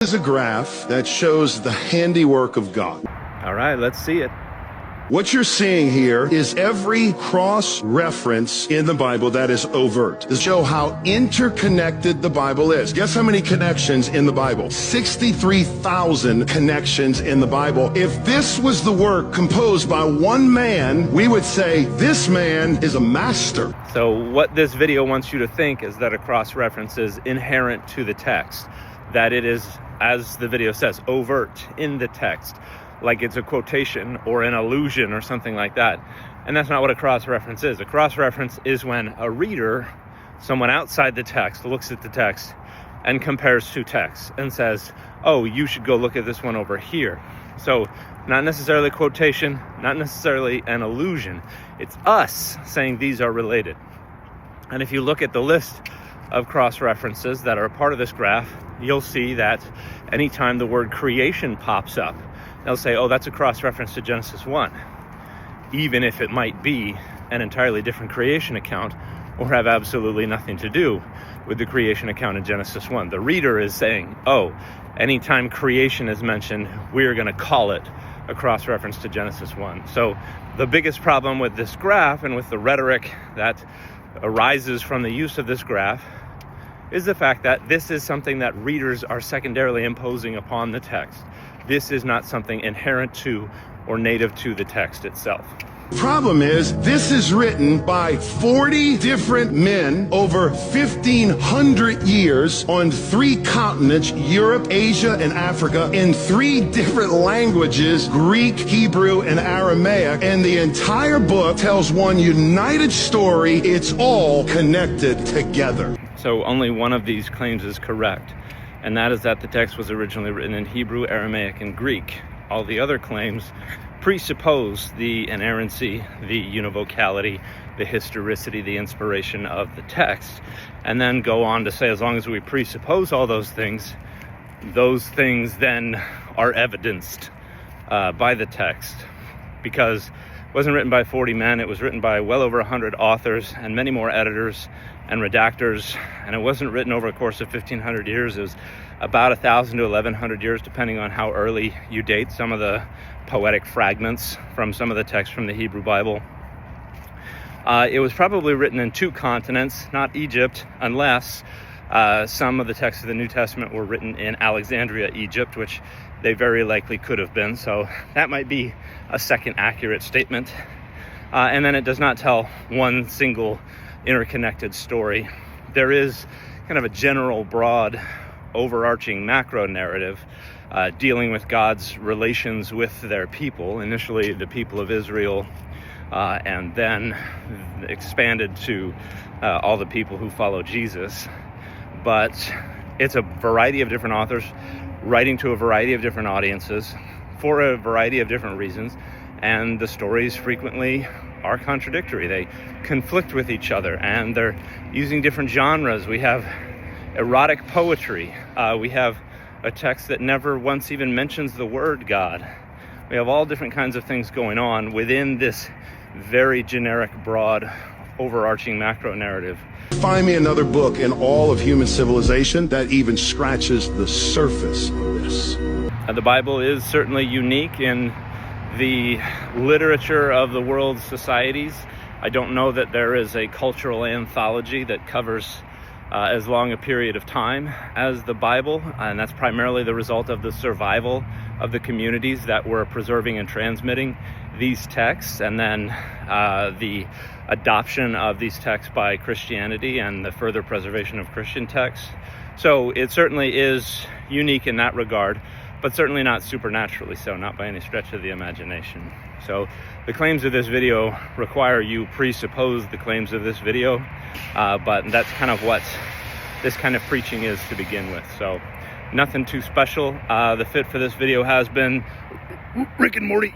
Is a graph that shows the handiwork of God. All right, let's see it. What you're seeing here is every cross-reference in the Bible that is overt to show how interconnected the Bible is. Guess how many connections in the Bible? 63,000 connections in the Bible. If this was the work composed by one man, we would say this man is a master. So what this video wants you to think is that a cross-reference is inherent to the text, that it is, as the video says, overt in the text, like it's a quotation or an allusion or something like that. And that's not what a cross-reference is. A cross-reference is when a reader, someone outside the text, looks at the text and compares two texts and says, oh, you should go look at this one over here. So not necessarily a quotation, not necessarily an allusion. It's us saying these are related. And if you look at the list of cross-references that are a part of this graph, you'll see that anytime the word creation pops up, they'll say, oh, that's a cross-reference to Genesis 1, even if it might be an entirely different creation account or have absolutely nothing to do with the creation account in Genesis 1. The reader is saying, oh, anytime creation is mentioned, we're going to call it a cross-reference to Genesis 1. So the biggest problem with this graph and with the rhetoric that arises from the use of this graph is the fact that this is something that readers are secondarily imposing upon the text. This is not something inherent to or native to the text itself. Problem is, this is written by 40 different men over 1,500 years on 3 continents, Europe, Asia, and Africa, in 3 different languages, Greek, Hebrew, and Aramaic. And the entire book tells one united story. It's all connected together. So only one of these claims is correct, and that is that the text was originally written in Hebrew, Aramaic, and Greek. All the other claims presuppose the inerrancy, the univocality, the historicity, the inspiration of the text, and then go on to say as long as we presuppose all those things then are evidenced by the text, because it wasn't written by 40 men, it was written by well over 100 authors and many more editors and redactors, and it wasn't written over a course of 1,500 years. It was about 1,000 to 1,100 years, depending on how early you date some of the poetic fragments from some of the texts from the Hebrew Bible. It was probably written in 2 continents, not Egypt, unless some of the texts of the New Testament were written in Alexandria, Egypt, which they very likely could have been. So that might be a second accurate statement. And then it does not tell one single interconnected story. There is kind of a general, broad, overarching macro narrative dealing with God's relations with their people, initially the people of Israel, and then expanded to all the people who follow Jesus. But it's a variety of different authors writing to a variety of different audiences for a variety of different reasons, and the stories frequently are contradictory. They conflict with each other, and they're using different genres. We have erotic poetry. We have a text that never once even mentions the word God. We have all different kinds of things going on within this very generic, broad, overarching macro narrative. Find me another book in all of human civilization that even scratches the surface of this. The Bible is certainly unique in the literature of the world's societies. I don't know that there is a cultural anthology that covers as long a period of time as the Bible, and that's primarily the result of the survival of the communities that were preserving and transmitting these texts, and then the adoption of these texts by Christianity and the further preservation of Christian texts. So it certainly is unique in that regard, but certainly not supernaturally so, not by any stretch of the imagination. So the claims of this video require you presuppose the claims of this video, but that's kind of what this kind of preaching is to begin with. So nothing too special. The fit for this video has been Rick and Morty.